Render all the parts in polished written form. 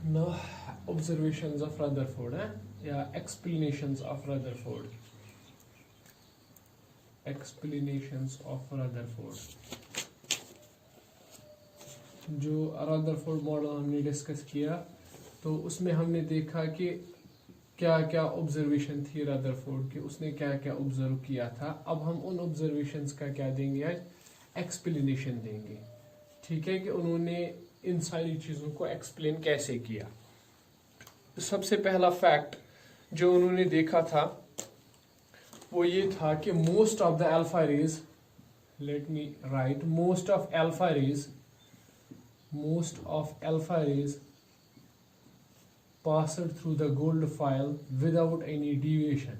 Now, observations of Rutherford, या explanations of Rutherford. Explanations of Rutherford. जो Rutherford model हमने discuss किया तो उसमें हमने देखा कि क्या क्या ऑब्जर्वेशन थी रदरफोर्ड की, उसने क्या क्या ऑब्जर्व किया था। अब हम उन ऑब्जर्वेशंस का क्या देंगे, आज एक्सप्लेनेशन देंगे। ठीक है कि उन्होंने इन सारी चीज़ों को एक्सप्लेन कैसे किया। सबसे पहला फैक्ट जो उन्होंने देखा था वो ये था कि most of the alpha rays, let me write, most of alpha rays passed through the gold file without any deviation.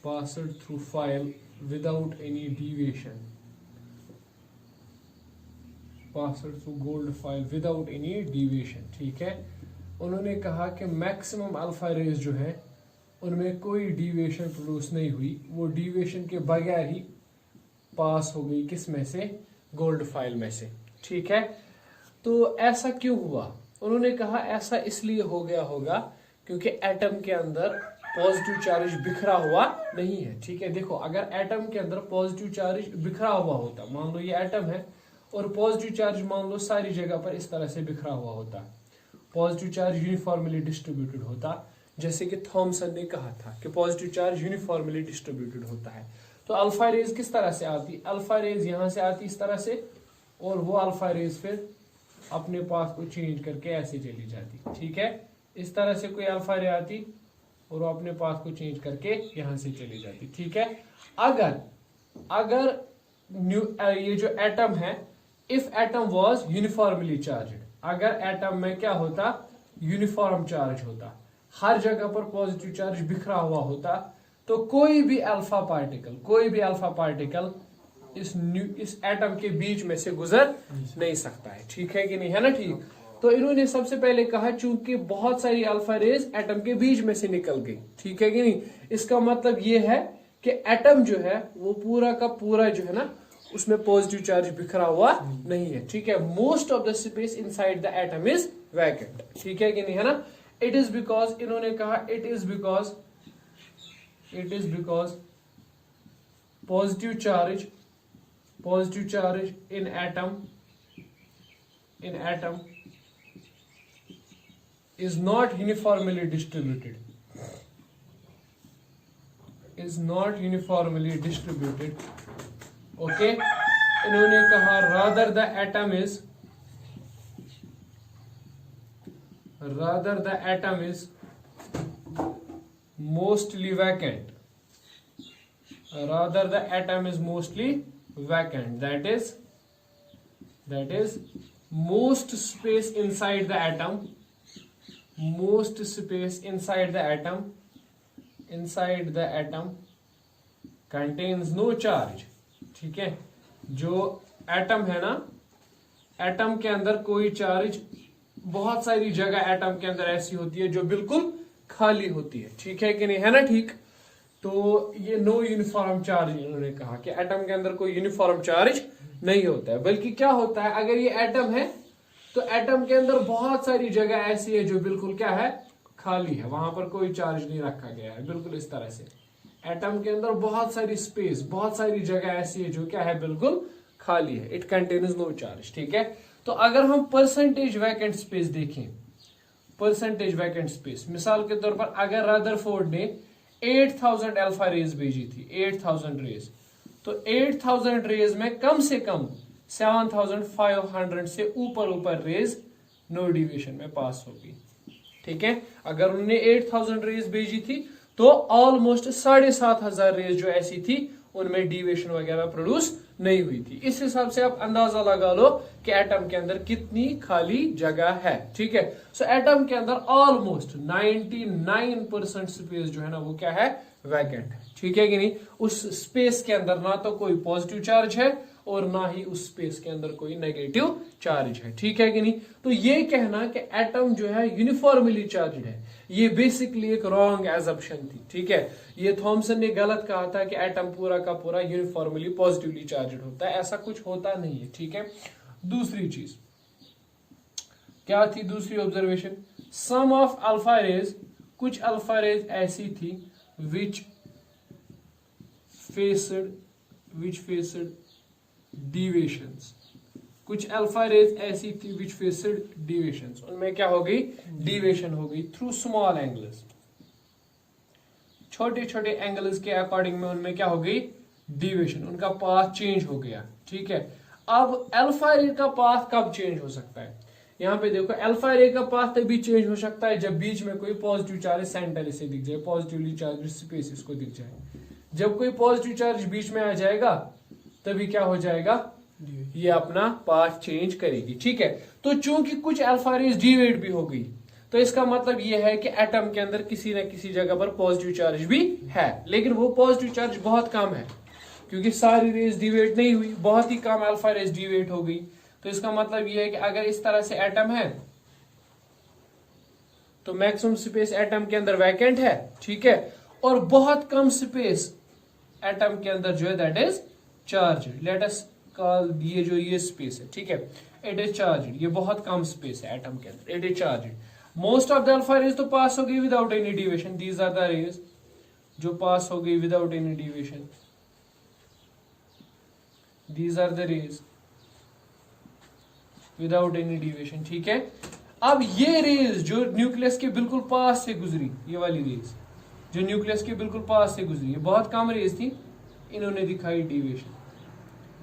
Passed through file without any deviation. Passed through gold file without any deviation. ठीक है, उन्होंने कहा कि maximum alpha raise जो है उनमें कोई deviation produce नहीं हुई, वो डिविएशन के बगैर ही पास हो गई किस में से, गोल्ड फाइल में से। ठीक है, तो ऐसा क्यों हुआ? उन्होंने कहा ऐसा इसलिए हो गया होगा क्योंकि एटम के अंदर पॉजिटिव चार्ज बिखरा हुआ नहीं है। ठीक है, देखो अगर एटम के अंदर पॉजिटिव चार्ज बिखरा हुआ होता, मान लो ये एटम है और पॉजिटिव चार्ज मान लो सारी जगह पर इस तरह से बिखरा हुआ होता, पॉजिटिव चार्ज यूनिफॉर्मली डिस्ट्रीब्यूटेड होता, जैसे कि थॉमसन ने कहा था कि पॉजिटिव चार्ज यूनिफॉर्मली डिस्ट्रीब्यूटेड होता है, तो अल्फा रेज किस तरह से आती, अल्फा रेज यहां से आती इस तरह से, और वो अल्फा रेज फिर अपने पास को चेंज करके ऐसे चली जाती। ठीक है, इस तरह से कोई अल्फा रे आती और वो अपने पास को चेंज करके यहां से चली जाती। ठीक है, अगर ये जो एटम है, if atom was uniformly charged, अगर एटम में क्या होता, यूनिफॉर्म चार्ज होता, हर जगह पर पॉजिटिव चार्ज बिखरा हुआ होता, तो कोई भी अल्फा पार्टिकल इस एटम के बीच में से गुजर नहीं सकता है। ठीक है कि नहीं, है ना ठीक। तो इन्होंने सबसे पहले कहा चूंकि बहुत सारी अल्फा रेज एटम के बीच में से निकल गई, ठीक है कि नहीं, इसका मतलब ये है कि एटम जो है वो पूरा का पूरा जो है ना उसमें पॉजिटिव चार्ज बिखरा हुआ नहीं है। ठीक है, most of the space inside the atom is vacant. ठीक है कि नहीं, है ना। इट इज बिकॉज, इन्होंने कहा it is because positive charge in atom is not uniformly distributed, okay। इन्होंने कहा rather the atom is mostly vacant, that is most space inside the atom contains no charge। ठीक है, जो atom है ना, atom के अंदर कोई चार्ज, बहुत सारी जगह एटम के अंदर ऐसी होती है जो बिल्कुल खाली होती है। ठीक है कि नहीं, है ना ठीक। तो ये नो यूनिफॉर्म चार्ज, इन्होंने कहा कि एटम के अंदर कोई यूनिफॉर्म चार्ज नहीं होता है, बल्कि क्या होता है, अगर ये एटम है तो एटम के अंदर बहुत सारी जगह ऐसी है जो बिल्कुल क्या है, खाली है, वहां पर कोई चार्ज नहीं रखा गया है। बिल्कुल इस तरह से एटम के अंदर बहुत सारी स्पेस, बहुत सारी जगह ऐसी है जो क्या है, बिल्कुल खाली है, इट कंटेन्स नो चार्ज। ठीक है, तो अगर हम परसेंटेज वैकेंट स्पेस देखें, परसेंटेज वैकेंट स्पेस, मिसाल के तौर पर अगर रदरफोर्ड ने 8000 अल्फा रेज भेजी थी, 8000 रेज, तो 8000 रेज में कम से कम 7500 से ऊपर रेज नो डिविएशन में पास होगी। ठीक है, अगर उन्होंने 8000 रेज भेजी थी तो ऑलमोस्ट 7500 रेज जो ऐसी थी उनमें डिविएशन वगैरह प्रोड्यूस नहीं हुई थी। इस हिसाब से आप अंदाजा लगा लो कि एटम के अंदर कितनी खाली जगह है। ठीक है, सो एटम के अंदर ऑलमोस्ट 99% स्पेस जो है ना वो क्या है, वैकेंट है। ठीक है कि नहीं, उस स्पेस के अंदर ना तो कोई पॉजिटिव चार्ज है और ना ही उस स्पेस के अंदर कोई नेगेटिव चार्ज है। ठीक है कि नहीं, तो ये कहना कि एटम जो है यूनिफॉर्मली चार्ज्ड है, ये बेसिकली एक रॉन्ग एजम्पशन थी। ठीक है, ये थॉमसन ने गलत कहा था कि एटम पूरा का पूरा यूनिफॉर्मली पॉजिटिवली चार्ज्ड होता है, ऐसा कुछ होता नहीं है। ठीक है, दूसरी चीज क्या थी दूसरी observation? Some of alpha rays, कुछ अल्फा रेज ऐसी थी विच फेस्ड डिविएशंस, कुछ अल्फा रेज ऐसी थी विच फेस्ड डिविएशंस, उनमें क्या हो गई? डिविएशन हो गई थ्रू स्मॉल एंगल्स, छोटे छोटे एंगल्स के अकॉर्डिंग में उनमें क्या हो गई? डिविएशन, उनका पाथ चेंज हो गया। ठीक है, अब अल्फा रे का पाथ कब चेंज हो सकता है? यहाँ पे देखो, अल्फा रे का पाथ तभी चेंज हो सकता है जब बीच में कोई पॉजिटिव चार्ज सेंटर इसे दिख जाए, पॉजिटिवली चार्ज स्पेस इसको दिख जाए। जब कोई पॉजिटिव चार्ज बीच में आ जाएगा तभी क्या हो जाएगा? ये अपना पाथ चेंज करेगी। ठीक है, तो चूंकि कुछ अल्फा रेज डिवेट भी हो गई, तो इसका मतलब ये है कि एटम के अंदर किसी न किसी जगह पर पॉजिटिव चार्ज भी है, लेकिन वो पॉजिटिव चार्ज बहुत कम है, क्योंकि सारी रेज डिवेट नहीं हुई, बहुत ही कम अल्फा रेज डिवेट हो गई। तो इसका मतलब यह है कि अगर इस तरह से एटम है तो मैक्सिमम स्पेस एटम के अंदर वैकेंट है। ठीक है, और बहुत कम स्पेस एटम के अंदर जो है that is charge. Let us call ये स्पेस है, ठीक है, इट इज चार्ज। ये बहुत कम स्पेस है एटम के अंदर, it is charge. Most of the alpha rays तो पास हो गई without any deviation, these are the rays जो पास हो गई without any deviation, these are the rays without any deviation. ठीक है, अब ये रेज जो न्यूक्लियस के बिल्कुल पास से गुजरी, ये वाली रेज जो न्यूक्लियस के बिल्कुल पास से गुजरी, ये बहुत कम रेज थी, इन्होंने दिखाई deviation,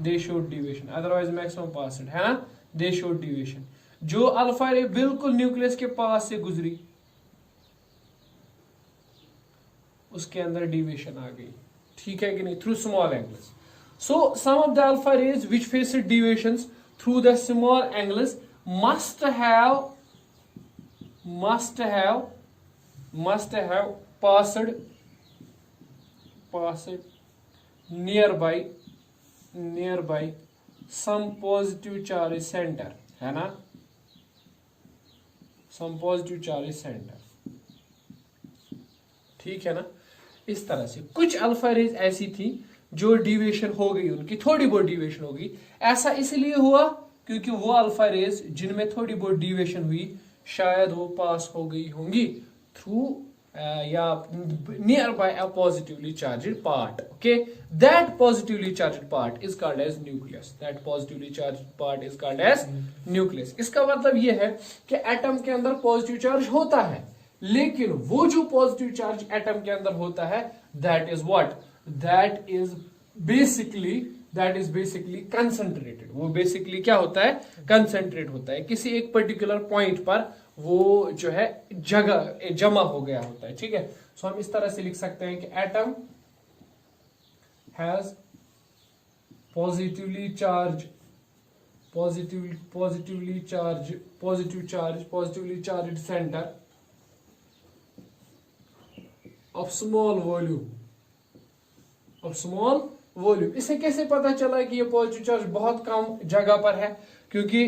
they showed deviation, otherwise maximum pass है ना, दे शोड डिविएशन। जो अल्फा रे बिल्कुल न्यूक्लियस के पास से गुजरी उसके अंदर डिविएशन आ गई। ठीक है कि नहीं? Through small angles. So some of the alpha rays which faced deviations through the small angles must have passed nearby some positive charge center, है ना, some positive charge center। ठीक है ना? इस तरह से कुछ अल्फा रेज ऐसी थी जो डिविएशन हो गई, उनकी थोड़ी बहुत डिविएशन हो गई। ऐसा इसलिए हुआ क्योंकि वो अल्फा रेज जिनमें थोड़ी बहुत डिविएशन हुई शायद वो पास हो गई होंगी थ्रू या near by a positively charged part. Okay, that positively charged part is called as nucleus, that positively charged part is called as nucleus. इसका मतलब ये है कि एटम के अंदर पॉजिटिव चार्ज होता है, लेकिन वो जो पॉजिटिव चार्ज एटम के अंदर होता है that is what, that is basically concentrated। वो बेसिकली क्या होता है? कंसंट्रेट होता है, किसी एक पर्टिकुलर पॉइंट पर वो जो है जगह जमा हो गया होता है। ठीक है, सो हम इस तरह से लिख सकते हैं कि atom has positive charge centre of small volume. इसे कैसे पता चला कि ये पॉजिटिव चार्ज बहुत कम जगह पर है? क्योंकि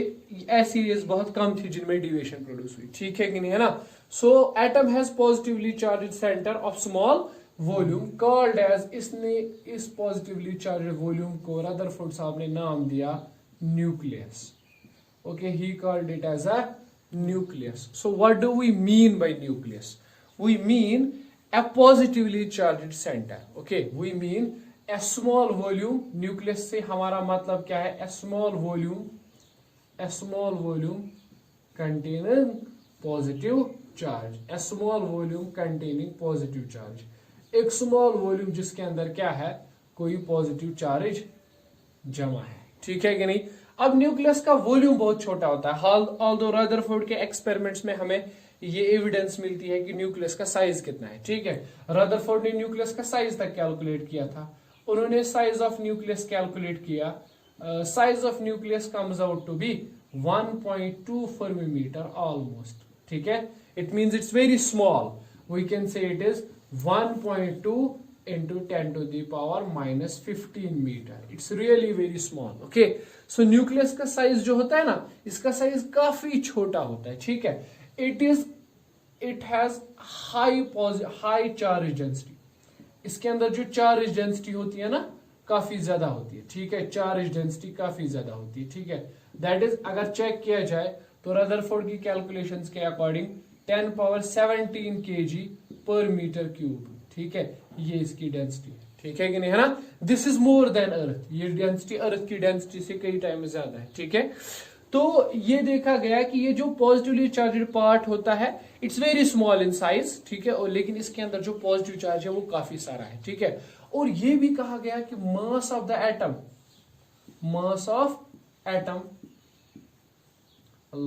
ऐसी रेज बहुत कम थी जिनमें डिविएशन प्रोड्यूस हुई। ठीक है कि नहीं? है ना? So atom has positively charge centre of small volume called as, इसने इस पॉजिटिवली चार्ज वॉल्यूम को रदरफोर्ड साहब ने नाम दिया nucleus. Okay, he called it as a nucleus. So what do we mean by nucleus? We mean a positively charged center। okay, we mean a small volume। nucleus से हमारा मतलब क्या है? a small volume containing positive charge, a small volume containing positive charge। एक small volume जिसके अंदर क्या है? कोई पॉजिटिव चार्ज जमा है। ठीक है कि नहीं? अब न्यूक्लियस का वॉल्यूम बहुत छोटा होता है। ऑल्दो रदरफोर्ड के एक्सपेरिमेंट्स में हमें ये एविडेंस मिलती है कि न्यूक्लियस का साइज कितना है। ठीक है, रदरफोर्ड ने न्यूक्लियस का साइज तक कैलकुलेट किया था। उन्होंने साइज ऑफ न्यूक्लियस कैलकुलेट किया। Size of nucleus comes out to be 1.2 fermi metre almost. ठीक है, it means it's very small. We can say it is 1.2 into 10 to the power minus 15 metre. It's really very small. Okay, so nucleus का size जो होता है ना, इसका size काफी छोटा होता है। ठीक है, it has high charge density। इसके अंदर जो चार्ज डेंसिटी होती है ना काफी ज्यादा होती है। ठीक है, चार्ज डेंसिटी काफी ज्यादा होती है। ठीक है, दैट इज अगर चेक किया जाए तो रदरफोर्ड की कैलकुलेशंस के अकॉर्डिंग 10 पावर 17 kg पर मीटर क्यूब, ठीक है, ये इसकी डेंसिटी है, ठीक है कि नहीं, है ना। दिस इज मोर देन अर्थ, ये डेंसिटी अर्थ की डेंसिटी से कई टाइम ज्यादा है, ठीक है। तो ये देखा गया कि ये जो पॉजिटिवली चार्ज पार्ट होता है it's very small in size, ठीक है, और लेकिन इसके अंदर जो पॉजिटिव चार्ज है वो काफी सारा है, ठीक है। और ये भी कहा गया कि mass of the atom, mass of atom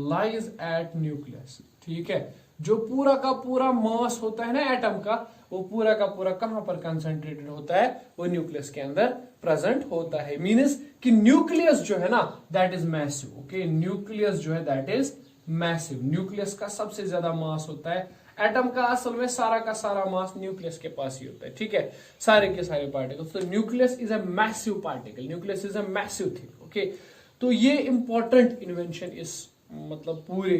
lies at nucleus, ठीक है। जो पूरा का पूरा मास होता है ना एटम का, वो पूरा का पूरा कहां पर कंसंट्रेटेड होता है, वो न्यूक्लियस के अंदर प्रेजेंट होता है। मींस कि न्यूक्लियस जो है ना that is massive, okay, nucleus जो है दैट इज मैसिव, न्यूक्लियस का सबसे ज्यादा मास होता है। एटम का असल में सारा का सारा मास न्यूक्लियस के पास ही होता है, ठीक है, सारे के सारे पार्टिकल्स। तो nucleus is a massive particle, nucleus is a massive thing, okay. तो ये इंपॉर्टेंट इन्वेंशन इस मतलब पूरे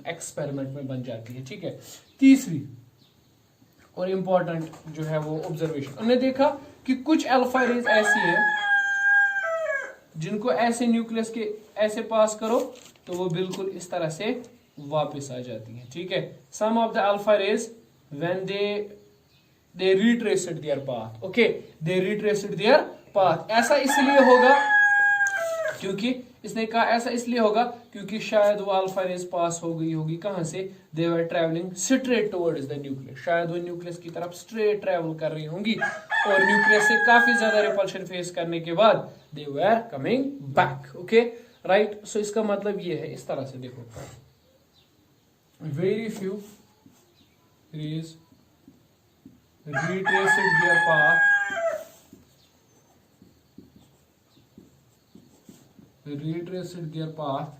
एक्सपेरिमेंट में बन जाती है, ठीक है। तीसरी और इंपॉर्टेंट जो है वो ऑब्जर्वेशन, उन्होंने देखा कि कुछ अल्फा रेज ऐसी है जिनको ऐसे न्यूक्लियस के ऐसे पास करो तो वो बिल्कुल इस तरह से वापस आ जाती है, ठीक है। Some of the alpha rays when they retraced their path, okay, they retraced their path. ऐसा इसलिए होगा क्योंकि इसने कहा ऐसा इसलिए होगा क्योंकि शायद वो अल्फा रेज पास हो गई होगी कहां से, they were travelling straight towards the nucleus, शायद वो न्यूक्लियस की तरफ स्ट्रेट ट्रैवल कर रही होंगी और न्यूक्लियस से काफी ज्यादा रिपल्शन फेस करने के बाद they were coming back, okay, right. So इसका मतलब ये है, इस तरह से देखो, very few rays retraced their path, retraced their path.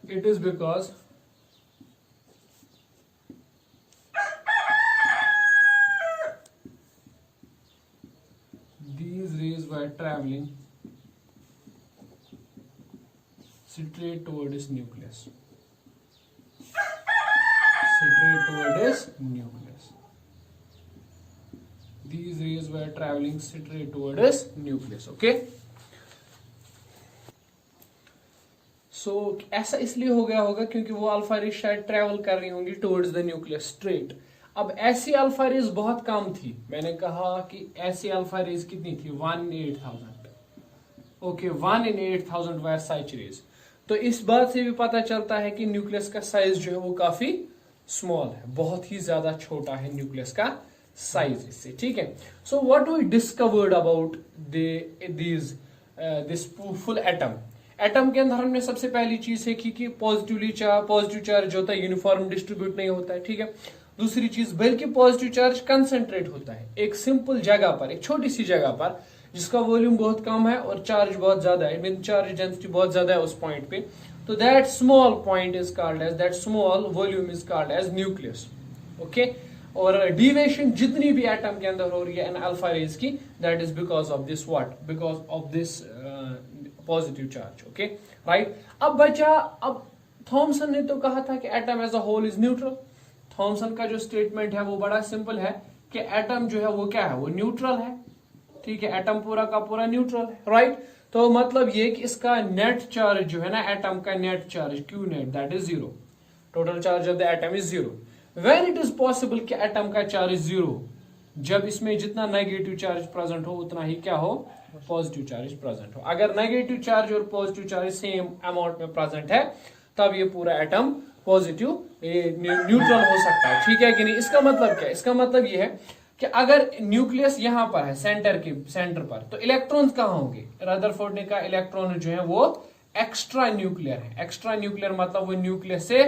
It is because these rays were traveling straight toward its nucleus. Straight toward its nucleus. These rays were traveling straight toward its nucleus. Okay. So ऐसा इसलिए हो गया होगा क्योंकि वो alpha raise शायद travel कर रही होंगी टुवर्ड्स द न्यूक्लियस स्ट्रेट। अब ऐसी अल्फा रेज बहुत कम थी, मैंने कहा कि ऐसी अल्फा रेज कितनी थी, 1 in 8000, okay, 1 in 8000 were such rays. तो इस बात से भी पता चलता है कि न्यूक्लियस का साइज जो है वो काफी स्मॉल है, बहुत ही ज्यादा छोटा है न्यूक्लियस का साइज इससे, ठीक है। So what we discovered about this full atom, atom के अंदर हमने सबसे पहली चीज सीखी कि पॉजिटिव चार्ज होता है यूनिफॉर्म डिस्ट्रीब्यूट नहीं होता है, ठीक है। दूसरी चीज बल्कि पॉजिटिव चार्ज कंसंट्रेट होता है एक सिंपल जगह पर, एक छोटी सी जगह पर जिसका वॉल्यूम बहुत कम है और चार्ज बहुत ज्यादा है, चार्ज डेंसिटी बहुत ज्यादा है उस पॉइंट पे। तो that small point is called as, that small volume is called as nucleus, okay. और डिविएशन जितनी भी एटम के अंदर हो रही है इन अल्फा रेज की, that is because of this what, because of this positive charge, okay, right. अब बचा, अब थॉमसन ने तो कहा था कि atom as a whole is neutral. Thomson का जो स्टेटमेंट है वो बड़ा सिंपल है कि एटम जो है वो क्या है, वो न्यूट्रल है, ठीक है, एटम पूरा का पूरा न्यूट्रल है, राइट। तो मतलब ये कि इसका नेट चार्ज जो है ना एटम का net charge Q net that is 0, total charge of the atom is 0। When it is possible कि एटम का चार्ज 0, जब इसमें जितना नेगेटिव चार्ज प्रेजेंट हो उतना ही क्या हो, पॉजिटिव चार्ज प्रेजेंट हो। अगर नेगेटिव चार्ज और पॉजिटिव चार्ज सेम अमाउंट में प्रेजेंट है तब ये पूरा एटम पॉजिटिव न्यूट्रल हो सकता है, ठीक है कि नहीं। इसका मतलब क्या है, इसका मतलब ये है कि अगर न्यूक्लियस यहां पर है सेंटर पर, तो इलेक्ट्रॉन्स कहां होंगे, रदरफोर्ड ने कहा इलेक्ट्रॉन जो है वो एक्स्ट्रा न्यूक्लियर है। एक्स्ट्रा न्यूक्लियर मतलब वो न्यूक्लियस से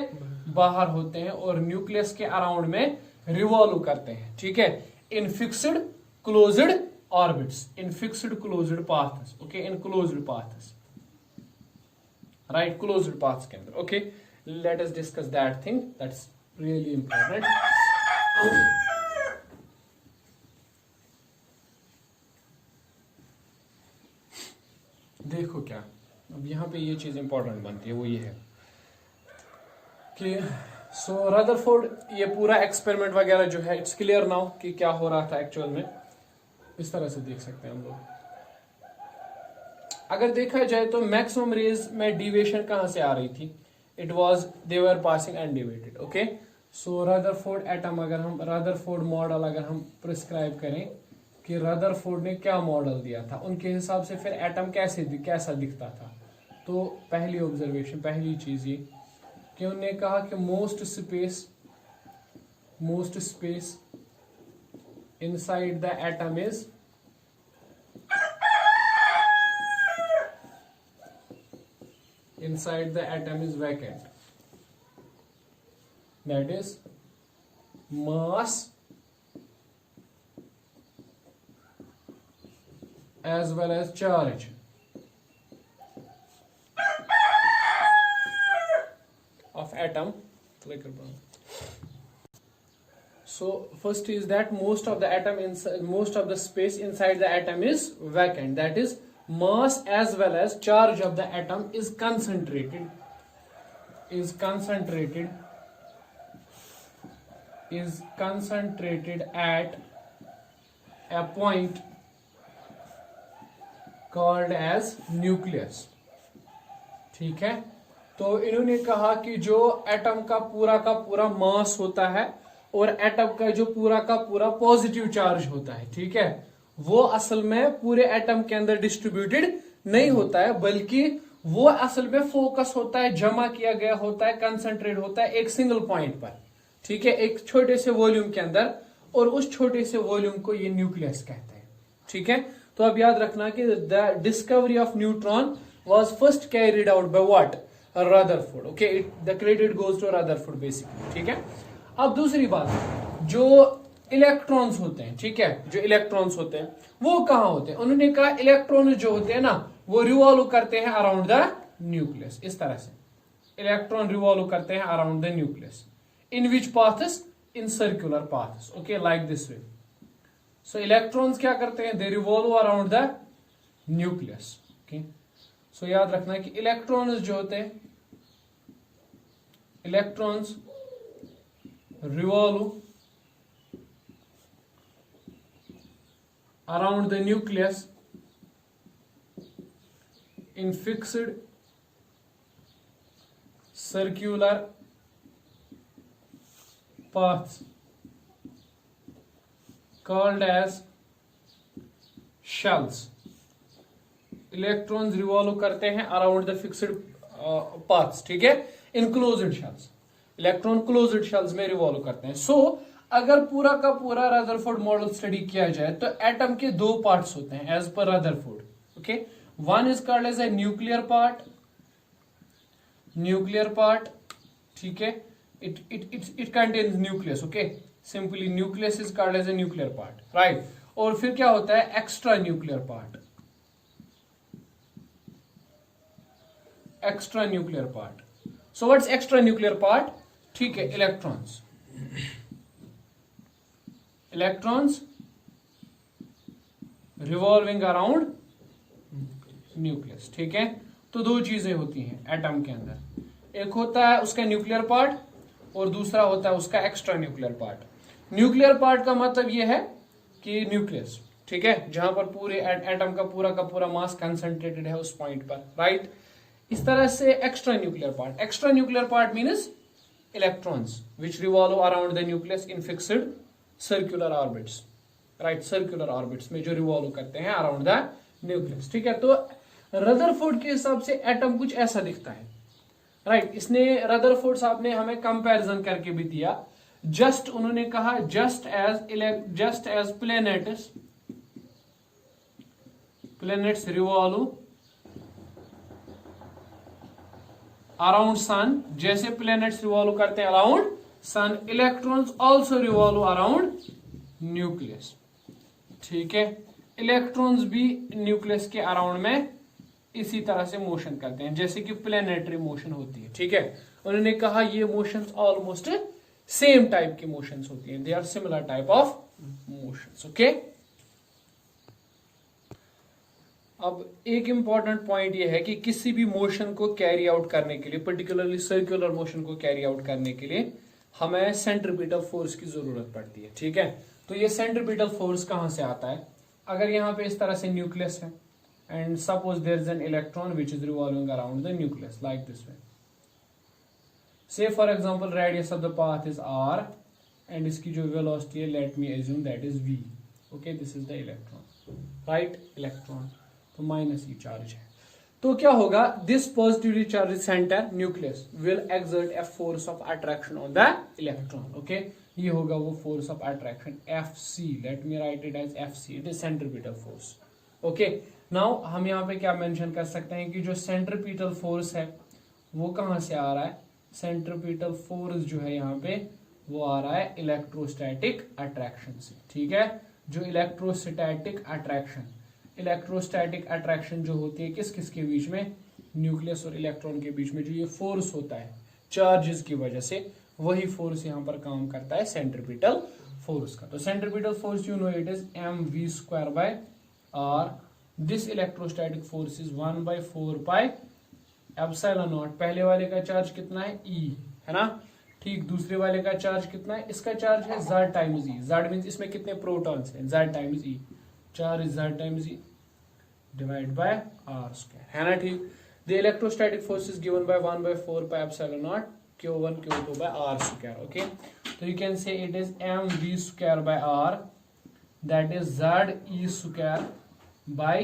बाहर होते हैं और न्यूक्लियस के अराउंड में रिवॉल्व करते हैं, ठीक है, in fixed closed orbits, in fixed closed paths, okay, in closed paths, right, closed paths के अंदर, okay. Let us discuss that thing, that's really important. देखो क्या, अब यहाँ पे ये चीज इंपॉर्टेंट बनती है, वो ये है कि सो रदरफोर्ड ये पूरा एक्सपेरिमेंट वगैरह जो है इट्स क्लियर नाउ कि क्या हो रहा था एक्चुअल में। इस तरह से देख सकते हैं हम लोग, अगर देखा जाए तो मैक्सिमम रेज में डिविएशन कहां से आ रही थी, it was they were passing undivided. Okay, so Rutherford atom, अगर हम रदरफोर्ड मॉडल अगर हम प्रिस्क्राइब करें कि रदरफोर्ड ने क्या मॉडल दिया था, उनके हिसाब से फिर एटम कैसा दिखता था। तो पहली ऑब्जर्वेशन, पहली चीज ये कि उन्होंने कहा कि most space inside the atom is vacant, that is mass as well as charge of atom. So first is that most of the space inside the atom is vacant, that is mass as well as charge of the atom is concentrated at a point called as nucleus। ठीक है, तो इन्होंने कहा कि जो atom का पूरा मास होता है और एटम का जो पूरा पॉजिटिव चार्ज होता है, ठीक है, वो असल में पूरे एटम के अंदर डिस्ट्रीब्यूटेड नहीं होता है, बल्कि वो असल में फोकस होता है, जमा किया गया होता है, कंसंट्रेट होता है एक सिंगल पॉइंट पर, ठीक है, एक छोटे से वॉल्यूम के अंदर, और उस छोटे से वॉल्यूम को ये न्यूक्लियस कहते हैं। ठीक है, तो अब याद रखना कि the discovery of neutron was first carried out by what, Rutherford. Okay, the credit goes to Rutherford basically. ठीक है, अब दूसरी बात, जो इलेक्ट्रॉन्स होते हैं, ठीक है, जो इलेक्ट्रॉन्स होते हैं वो कहां होते हैं? उन्होंने कहा इलेक्ट्रॉन जो होते हैं ना, वो रिवॉल्व करते हैं अराउंड द न्यूक्लियस। इस तरह से इलेक्ट्रॉन रिवॉल्व करते हैं around the nucleus. In which paths? In circular paths. Okay, like this way. So electrons क्या करते हैं? They revolve around the nucleus. Okay, so याद रखना कि इलेक्ट्रॉन्स जो होते हैं, electrons revolve around the nucleus in fixed circular paths called as shells। Electrons revolve करते हैं अराउंड द फिक्स्ड पाथ्स, ठीक है, इन closed shells. Electron closed shells में रिवॉल्व करते हैं। सो अगर पूरा का पूरा रदरफोर्ड मॉडल स्टडी किया जाए तो एटम के दो पार्ट्स होते हैं एज पर Rutherford. Okay, one is called as a nuclear part, ठीक है, it contains nucleus. Okay, simply nucleus is called as a nuclear part, right. और फिर क्या होता है? Extra nuclear part. So what's extra nuclear part? ठीक है, इलेक्ट्रॉन्स रिवॉल्विंग अराउंड न्यूक्लियस। ठीक है, तो दो चीजें होती हैं एटम के अंदर, एक होता है उसका न्यूक्लियर पार्ट और दूसरा होता है उसका extra nuclear part. Nuclear part का मतलब यह है कि न्यूक्लियस, ठीक है, जहां पर पूरे एटम का पूरा मास कंसंट्रेटेड है उस पॉइंट पर, राइट। इस तरह से extra nuclear part means electrons which revolve around the nucleus in fixed circular orbits, right, circular orbits में जो रिवॉल्व करते हैं अराउंड द न्यूक्लियस। ठीक है, तो रदरफोर्ड के हिसाब से एटम कुछ ऐसा दिखता है, राइट। इसने रदरफोर्ड साहब ने हमें कंपैरिजन करके भी दिया। जस्ट उन्होंने कहा just as planets revolve around sun, जैसे प्लैनेट्स रिवॉल्व करते हैं around sun, electrons also revolve around nucleus. ठीक है, इलेक्ट्रॉन्स भी न्यूक्लियस के अराउंड में इसी तरह से मोशन करते हैं जैसे कि प्लैनेटरी मोशन होती है। ठीक है, उन्होंने कहा ये मोशंस ऑलमोस्ट सेम टाइप की मोशंस होती हैं, they are similar type of motions. Okay, अब एक इंपॉर्टेंट पॉइंट ये है कि किसी भी मोशन को कैरी आउट करने के लिए, पर्टिकुलरली सर्कुलर मोशन को कैरी आउट करने के लिए हमें सेंट्रीपिटल फोर्स की जरूरत पड़ती है। ठीक है, तो ये सेंट्रीपिटल फोर्स कहां से आता है? अगर यहां पे इस तरह से न्यूक्लियस है, and suppose there is an electron which is revolving around the nucleus like this way. Say for example radius of the path is r and इसकी जो velocity है let me assume that is v. Okay, this is the electron, right? Electron तो minus e charge है. तो क्या होगा? This positively charged center nucleus will exert a force of attraction on the electron. Okay, ये होगा वो force of attraction Fc. Let me write it as Fc. It is centripetal force. Okay, now हम यहाँ पे क्या mention कर सकते हैं कि जो centripetal force है वो कहाँ से आ रहा है? सेंट्रिपिटल फोर्स जो है यहाँ पे वो आ रहा है इलेक्ट्रोस्टैटिक अट्रैक्शन से. ठीक है, जो इलेक्ट्रोस्टैटिक अट्रैक्शन जो होती है किस किस के बीच में? न्यूक्लियस और इलेक्ट्रॉन के बीच में जो ये फोर्स होता है चार्जेस की वजह से, वही फोर्स यहाँ पर काम करता है सेंट्रिपिटल फोर्स का. तो centripetal force you know it is mv²/r. This electrostatic force is 1/4π epsilon naught. पहले वाले का चार्ज कितना है? E है ना. ठीक, दूसरे वाले का चार्ज कितना है? इसका चार्ज है Z times E. Z means इसमें कितने प्रोटॉन्स हैं? Z times E. Charge Z times E divide by r² है ना. ठीक, the electrostatic force is given by 1/4π epsilon naught Q1 Q2 by r². Okay, so you can say it is mv²/r, that is ZE² by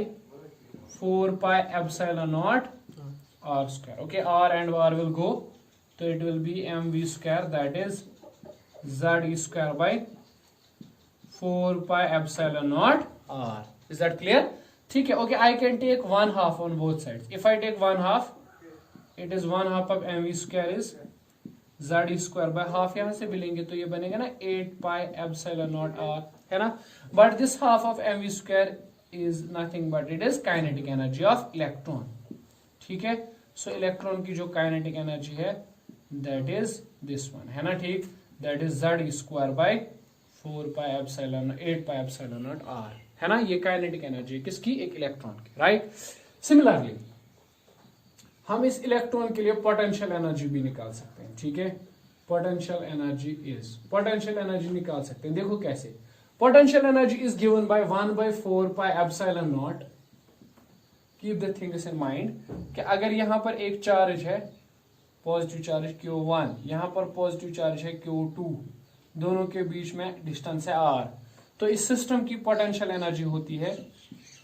4π epsilon naught r². Okay, r and r will go, so it will be mv², that is ZE² by 4π epsilon naught r. Is that clear? ठीक है. Okay, I can take 1/2 on both sides. If I take 1/2, it is 1/2 of mv² is ZE² by half. यहाँ से भी लेंगे तो ये बनेगा ना 8π epsilon naught r है ना. But this half of mv² is nothing but it is kinetic energy of electron. ठीक है, सो इलेक्ट्रॉन की जो काइनेटिक एनर्जी है दैट इज दिस वन है ना. ठीक, that is ZE² by 8π epsilon naught r है ना. ये काइनेटिक एनर्जी है किसकी? एक इलेक्ट्रॉन की, राइट. सिमिलरली हम इस इलेक्ट्रॉन के लिए पोटेंशियल एनर्जी भी निकाल सकते हैं. ठीक है, पोटेंशियल एनर्जी निकाल सकते हैं. देखो कैसे. Potential energy is given by 1/4π epsilon naught. Keep the things in mind कि अगर यहां पर एक चार्ज है पॉजिटिव चार्ज Q1, यहां पर पॉजिटिव चार्ज है Q2, दोनों के बीच में डिस्टेंस है r, तो इस सिस्टम की पोटेंशियल एनर्जी होती है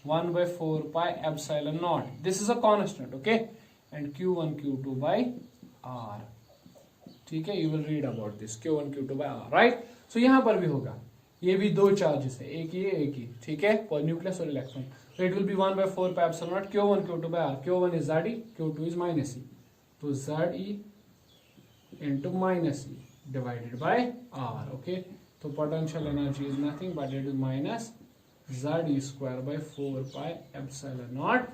1/4π epsilon naught. This is a constant. Okay, and Q1 Q2 by r. ठीक है, you will read about this Q1 Q2 by r, right. So यहां पर भी होगा, ये भी दो चार्जेस है, एक ये एक ही. ठीक है, न्यूक्लियस और electron. So it will be 1/4π epsilon naught Q1 Q2 by r. Q1 is ZE, Q2 is minus E. So ZE into minus E divided by r. Okay, so potential energy is nothing but it is minus ZE² by 4π epsilon naught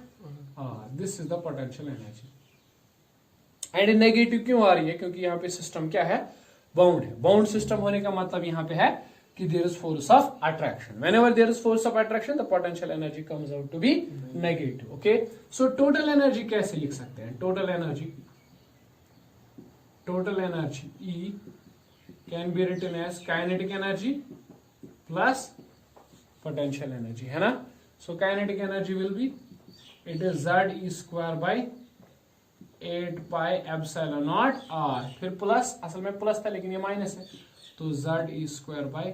r. This is the potential energy. And negative क्यों आ रही है? क्योंकि यहाँ पे system क्या है? Bound है. Bound system होने का मतलब यहाँ पे है कि there is force of attraction. Whenever there is force of attraction, the potential energy comes out to be negative. Okay, so total energy कैसे लिख सकते हैं? total energy E can be written as kinetic energy plus potential energy है ना. So kinetic energy will be, it is ZE² by 8π epsilon naught r. फिर plus, असल में plus था लेकिन ये माइनस है, तो ZE² by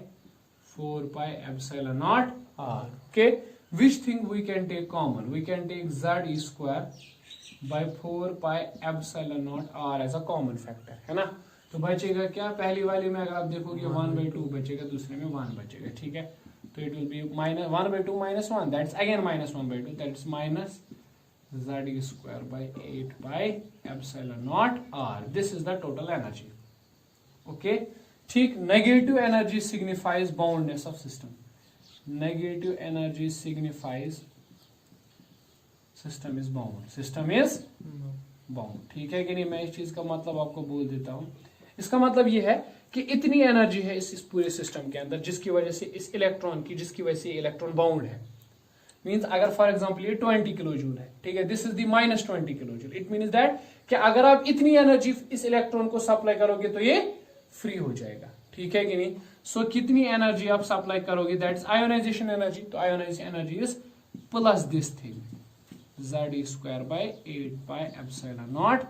4π epsilon naught r. Okay, which thing we can take common? We can take ZE² by 4π epsilon naught r as a common factor है ना. तो बचेगा क्या? पहली वाली में अगर आप देखोगे 1/2 बचेगा, दूसरे में 1 बचेगा. ठीक है, तो it will be minus 1/2 minus 1, that's again minus 1/2, that's minus ZE² by 8π epsilon naught r. This is the total energy. Okay, ठीक. Negative energy signifies boundness of system. Negative energy signifies system is bound. System is bound. ठीक है कि नहीं? मैं इस चीज का मतलब आपको बोल देता हूं. इसका मतलब यह है कि इतनी एनर्जी है इस पूरे सिस्टम के अंदर जिसकी वजह से इस इलेक्ट्रॉन की, जिसकी वजह से इलेक्ट्रॉन बाउंड है. मीन्स अगर फॉर एग्जाम्पल ये 20 किलो जूल है, ठीक है, this is the -20 kilo joule. It means that कि अगर आप इतनी एनर्जी इस इलेक्ट्रॉन को सप्लाई करोगे तो ये फ्री हो जाएगा. ठीक है कि नहीं? सो कितनी एनर्जी आप सप्लाई करोगे, दैट्स आयोनाइजेशन एनर्जी. तो ionisation energy is plus this thing. Z square by 8 pi epsilon naught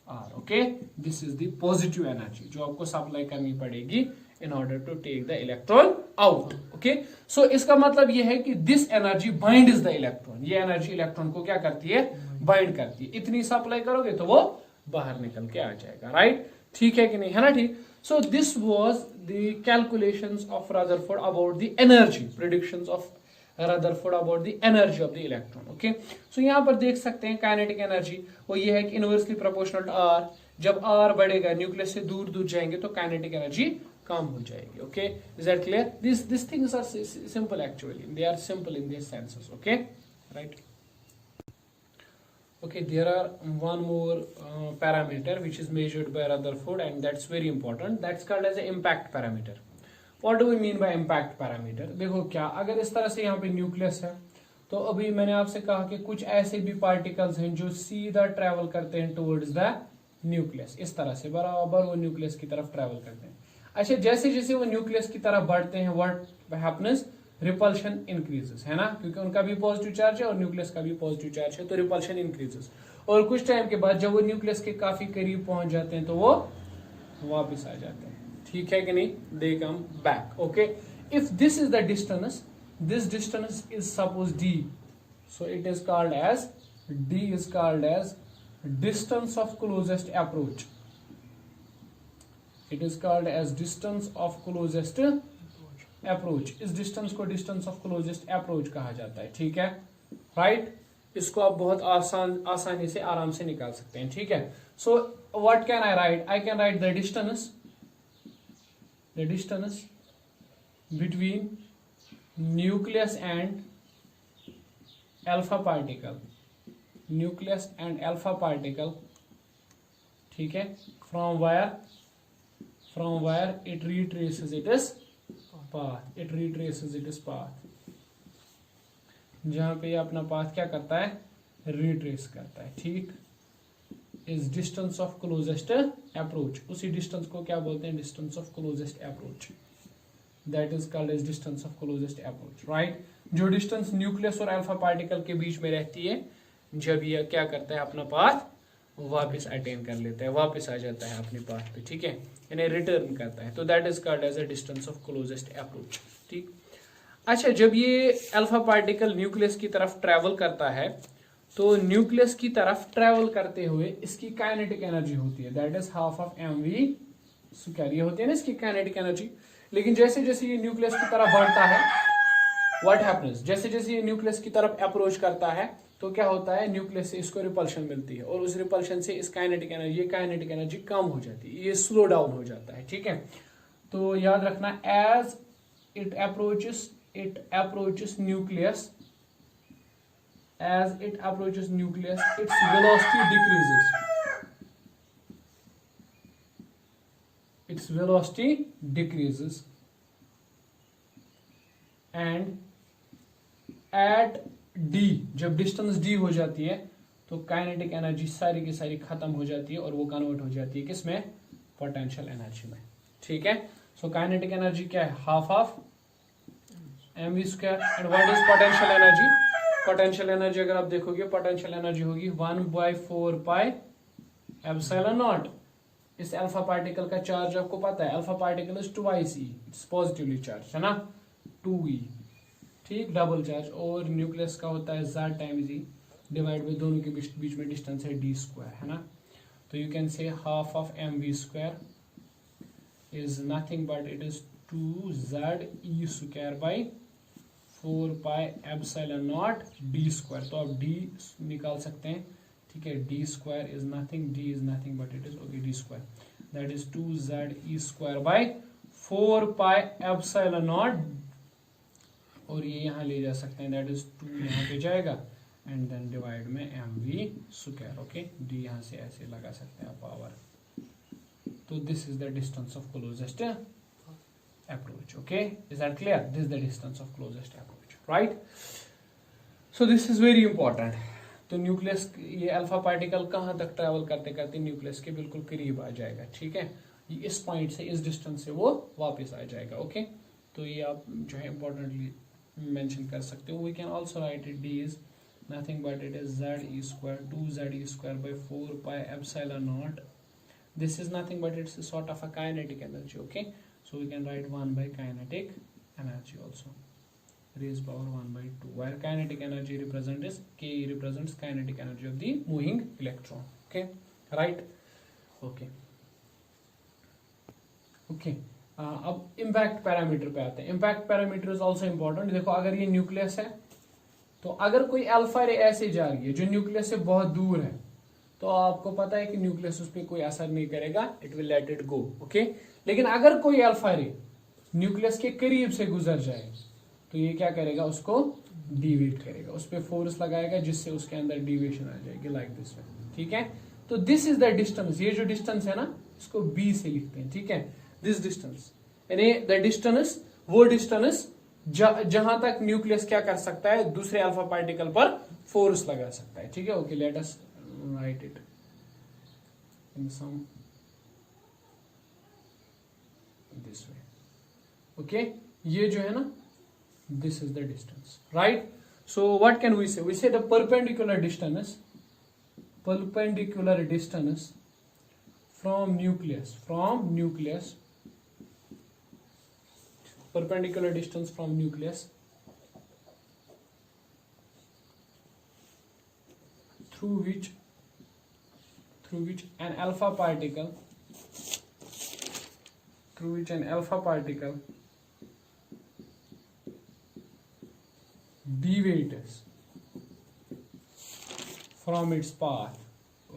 R. Okay, this is the positive energy जो आपको सप्लाई करनी पड़ेगी in order to take the electron out. Okay, so इसका मतलब यह है कि this energy bind is the electron. ये एनर्जी इलेक्ट्रॉन को क्या करती है, बाइंड करती है. इतनी सप्लाई करोगे तो वो बाहर निकल के आ जाएगा. राइट, ठीक है कि नहीं, है ना. ठीक. So this was the calculations of Rutherford about the energy, predictions of Rutherford about the energy of the electron. Okay, so यहां पर देख सकते हैं काइनेटिक एनर्जी वो ये है कि इनवर्सली प्रोपोर्शनल टू आर. जब आर बढ़ेगा, न्यूक्लियस से दूर दूर जाएंगे तो काइनेटिक एनर्जी कम हो जाएगी. Okay, is that clear? This things are simple actually, they are simple in their senses. Okay, right. Okay, there are one more parameter which is measured by Rutherford, and that's very important. That's called as an impact parameter. What do we mean by impact parameter? देखो क्या, अगर इस तरह से यहाँ पे nucleus है तो अभी मैंने आपसे कहा कि कुछ ऐसे भी पार्टिकल्स हैं जो सीधा ट्रेवल करते हैं टुवर्ड्स द न्यूक्लियस. इस तरह से बराबर वो न्यूक्लियस की तरफ ट्रेवल करते हैं. अच्छा, जैसे जैसे वो न्यूक्लियस की तरफ बढ़ते हैं, व्हाट हैपन्स, रिपल्शन इंक्रीजेस, है ना, क्योंकि उनका भी पॉजिटिव चार्ज है और न्यूक्लियस का भी पॉजिटिव चार्ज है, तो रिपल्शन इंक्रीजेस. और कुछ टाइम के बाद जब वो न्यूक्लियस के काफी करीब पहुंच जाते हैं तो वो वापस आ जाते हैं. ठीक है कि नहीं, they come back. Okay, if this is the distance, this distance is suppose d, so it is called as d is called as distance of closest approach. It is called as distance of closest approach. इस distance को distance of closest approach कहा जाता है. ठीक है, right? इसको आप बहुत आसानी से आराम से निकाल सकते हैं. ठीक है, so what can I write? I can write the distance between nucleus and alpha particle, nucleus and alpha particle. ठीक है, from where it retraces its path, जहां पे ये अपना पाथ क्या करता है, रिट्रेस करता है. ठीक, is distance of closest approach. उसी डिस्टेंस को क्या बोलते हैं, distance of closest approach. That is called as distance of closest approach, right? जो डिस्टेंस न्यूक्लियस और अल्फा पार्टिकल के बीच में रहती है जब ये क्या करता है, अपना पाथ वापस अटेन कर लेता है, वापस आ जाता है अपने पाथ पे. ठीक है, यानी रिटर्न करता है, तो that is called as a distance of closest approach. ठीक. अच्छा, जब ये अल्फा पार्टिकल न्यूक्लियस की तरफ ट्रेवल करता है तो न्यूक्लियस की तरफ ट्रेवल करते हुए इसकी काइनेटिक एनर्जी होती है, that is half of mv square. ये होती है ना इसकी काइनेटिक एनर्जी. लेकिन जैसे जैसे ये न्यूक्लियस की तरफ बढ़ता है, व्हाट हैपन्स, जैसे जैसे ये न्यूक्लियस की तरफ अप्रोच करता है तो क्या होता है, न्यूक्लियस से इसको रिपल्शन मिलती है और उस रिपल्शन से इस काइनेटिक एनर्जी कम हो जाती है, ये स्लो डाउन हो जाता है. ठीक है, तो याद रखना, as it approaches nucleus, its velocity decreases. Its velocity decreases, and at d, जब डिस्टेंस d हो जाती है तो काइनेटिक एनर्जी सारी की सारी खत्म हो जाती है और वो कन्वर्ट हो जाती है किसमें, पोटेंशियल एनर्जी में. ठीक है, सो काइनेटिक एनर्जी क्या है, half of mv square. And what is potential energy? Potential energy अगर आप देखोगे, पोटेंशियल एनर्जी होगी 1/4 पाई एप्सिलॉन नॉट. इस अल्फा पार्टिकल का चार्ज आपको पता है, alpha particle is twice E, it's positively charge, है ना, 2e. ठीक, डबल चार्ज. और न्यूक्लियस का होता है z times e divide bye दोनों के बीच में डिस्टेंस है d स्क्वायर, है ना. तो you can say half of mv square is nothing but it is 2ze square by 4 pi epsilon not d square. तो आप d निकाल सकते हैं. ठीक है, d square is nothing but it is okay d square, that is 2ze square by 4 pi epsilon not, और ये यहाँ ले जा सकते हैं, दैट इज 2 यहाँ पे जाएगा एंड देन डिवाइड में mv स्क्वायर. ओके, d यहाँ से ऐसे लगा सकते हैं पावर. तो this is the distance of closest approach. Okay, is that clear? This is the distance of closest approach, right? So this is very important. तो nucleus, ये अल्फा पार्टिकल कहाँ तक ट्रैवल करते करते न्यूक्लियस के बिल्कुल करीब आ जाएगा. ठीक है, इस पॉइंट से, इस डिस्टेंस से वो वापस आ जाएगा. ओके, तो ये आप जो है इंपॉर्टेंटली मेंशन कर सकते हो. We can also write it d is nothing but it is ze square 2ze square by 4 pi epsilon naught. This is nothing but it's a sort of a kinetic energy. Okay, so we can write 1 by kinetic energy also, raised power 1 by 2, where kinetic energy represents K represents kinetic energy of the moving electron. Okay, right. Okay. Okay अब impact parameter पे आते हैं. Impact parameter is also important. देखो अगर ये nucleus है तो अगर कोई अल्फा रे ऐसे जा रही है जो न्यूक्लियस से बहुत दूर है तो आपको पता है कि न्यूक्लियस उस पर कोई असर नहीं करेगा, it will let it go. Okay, लेकिन अगर कोई अल्फा रे न्यूक्लियस के करीब से गुजर जाए तो ये क्या करेगा, उसको डिवेट करेगा, उस पर फोर्स लगाएगा जिससे उसके अंदर डिवेशन आ जाएगी लाइक दिस वे. ठीक है, तो दिस इज द डिस्टेंस. ये जो डिस्टेंस है ना इसको बी से लिखते हैं. ठीक है, दिस डिस्टेंस यानी द डिस्टेंस, वो डिस्टेंस जहां तक न्यूक्लियस क्या कर सकता है, दूसरे अल्फा पार्टिकल पर फोर्स लगा सकता है. ठीक है, okay, let us write it in some this way. Okay, ये जो है ना this is the distance, right. So what can we say the perpendicular distance from nucleus perpendicular distance from nucleus through which an alpha particle deviates from its path.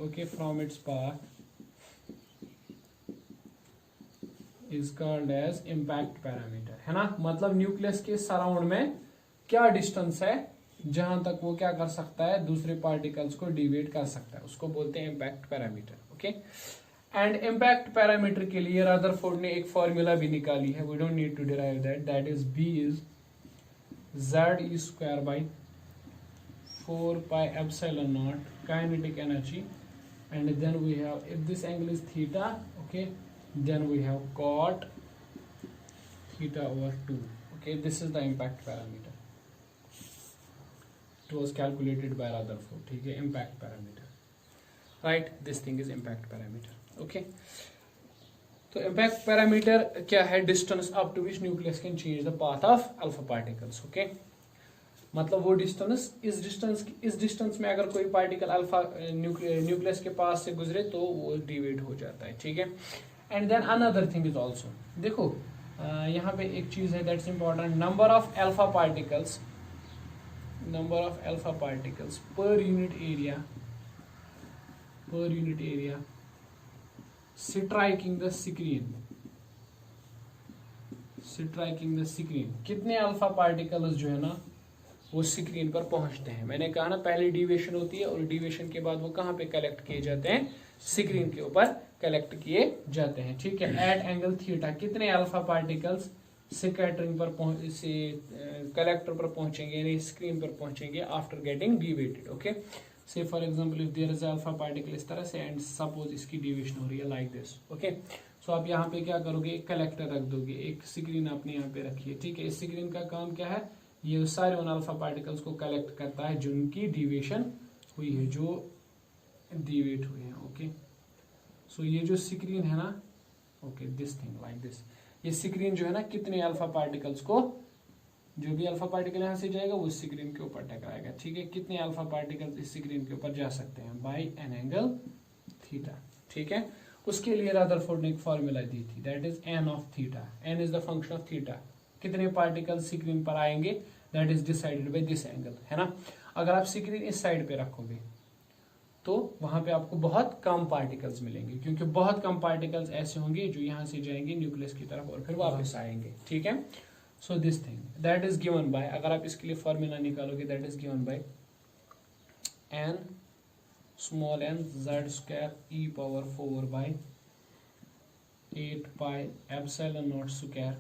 Okay, from its path is called as impact parameter. है ना, मतलब nucleus के surround में क्या distance है जहां तक वो क्या कर सकता है, दूसरे पार्टिकल्स को डिवेट कर सकता है, उसको बोलते हैं impact parameter. Okay, and impact parameter के लिए रदरफोर्ड ने एक फॉर्मूला भी निकाली है, we don't need to derive that is b is z square by 4 pi epsilon naught kinetic energy, and then we have, if this angle is theta, okay, then we have cot theta over 2. Okay, this is the impact parameter. It was calculated by Rutherford. ठीक है, impact parameter, right. This thing is impact parameter. Okay, तो impact parameter क्या है, distance up to which nucleus can change the path of alpha particles. Okay, मतलब वो distance, इस distance में अगर कोई पार्टिकल अल्फा न्यूक्लियस के पास से गुजरे तो वो डिवेट हो जाता है. ठीक है, and then another thing is also, देखो यहाँ पे एक चीज है that's important, number of alpha particles per unit area striking the screen. कितने अल्फा पार्टिकल्स जो है ना वो स्क्रीन पर पहुंचते हैं. मैंने कहा ना पहले डिविएशन होती है और डिविएशन के बाद वो कहाँ पे कलेक्ट किए जाते हैं, स्क्रीन के ऊपर कलेक्ट किए जाते हैं. ठीक है, एट एंगल थीटा कितने अल्फा पार्टिकल्स स्कैटरिंग पर कलेक्टर पर पहुंचेंगे यानी स्क्रीन पर पहुंचेंगे after getting deviated. Okay, say for example if there is alpha particle इस तरह से एंड सपोज इसकी डिविएशन हो रही है लाइक दिस. ओके, सो आप यहाँ पे क्या करोगे, एक कलेक्टर रख दोगे, एक स्क्रीन आपने यहाँ पे रखी है. ठीक है, इस स्क्रीन का काम क्या है, ये सारे उन अल्फा पार्टिकल्स को कलेक्ट करता है जिनकी डिविएशन हुई है, जो डिवेट हुए हैं. ओके, सो ये जो स्क्रीन है ना, okay, this thing like this, ये स्क्रीन जो है ना कितने अल्फा पार्टिकल्स को, जो भी अल्फा पार्टिकल यहाँ से जाएगा वो स्क्रीन के ऊपर टकराएगा. ठीक है, कितने अल्फा पार्टिकल्स इस स्क्रीन के ऊपर जा सकते हैं, बाय एन एंगल थीटा. ठीक है, उसके लिए रदरफोर्ड ने एक फॉर्मूला दी थी, that is n of theta. N is the function of theta, कितने पार्टिकल स्क्रीन पर आएंगे, that is decided by this angle. है ना, अगर आप स्क्रीन इस साइड पे रखोगे तो वहां पे आपको बहुत कम पार्टिकल्स मिलेंगे, क्योंकि बहुत कम पार्टिकल्स ऐसे होंगे जो यहां से जाएंगे न्यूक्लियस की तरफ और फिर वापस आएंगे. ठीक है, so this thing that is given by, अगर आप इसके लिए फॉर्मूला निकालोगे that is given by n small n z square e power 4 by 8 pi epsilon not square.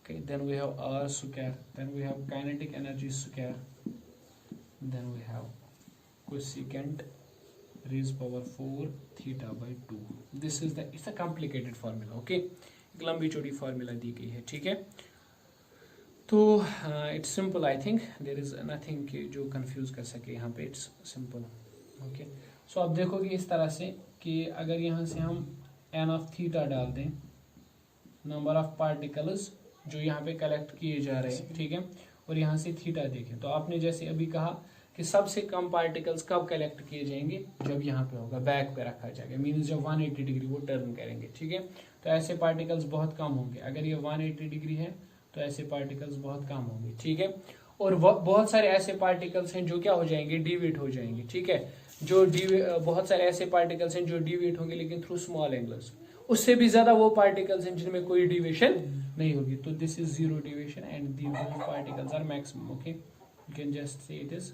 Okay, then we have R square, then we have kinetic energy square, then we have cosecant raised power 4 theta by 2. This is it's a complicated formula. Okay, एक लंबी चौड़ी formula दी गई है. ठीक है, तो it's simple, I think there is nothing जो confuse कर सके यहाँ पे, इट्स सिंपल। ओके, सो अब देखोगे इस तरह से कि अगर यहाँ से हम एन ऑफ थीटा डाल दें, नंबर ऑफ पार्टिकल्स जो यहाँ पे कलेक्ट किए जा रहे हैं, ठीक है, और यहाँ से थीटा देखें, तो आपने जैसे अभी कहा कि सबसे कम पार्टिकल्स कब कलेक्ट किए जाएंगे, जब यहाँ पे होगा, बैक पे रखा जाएगा, मीन्स जब 180 डिग्री वो टर्न करेंगे, ठीक है। तो ऐसे पार्टिकल्स बहुत कम होंगे, अगर ये 180 डिग्री है तो ऐसे पार्टिकल्स बहुत कम होंगे, ठीक है। और बहुत सारे ऐसे पार्टिकल्स हैं जो क्या हो जाएंगे, डीविएट हो जाएंगे, ठीक है। जो बहुत सारे ऐसे पार्टिकल्स हैं जो डीविएट होंगे लेकिन थ्रू स्मॉल एंगल्स, उससे भी ज्यादा वो पार्टिकल्स हैं जिनमें कोई डिविएशन नहीं होगी, तो this is zero deviation and these particles are maximum. Okay, you can just say it is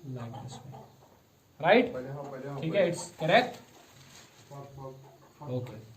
like this way, right, ठीक है, इट्स करेक्ट। ओके।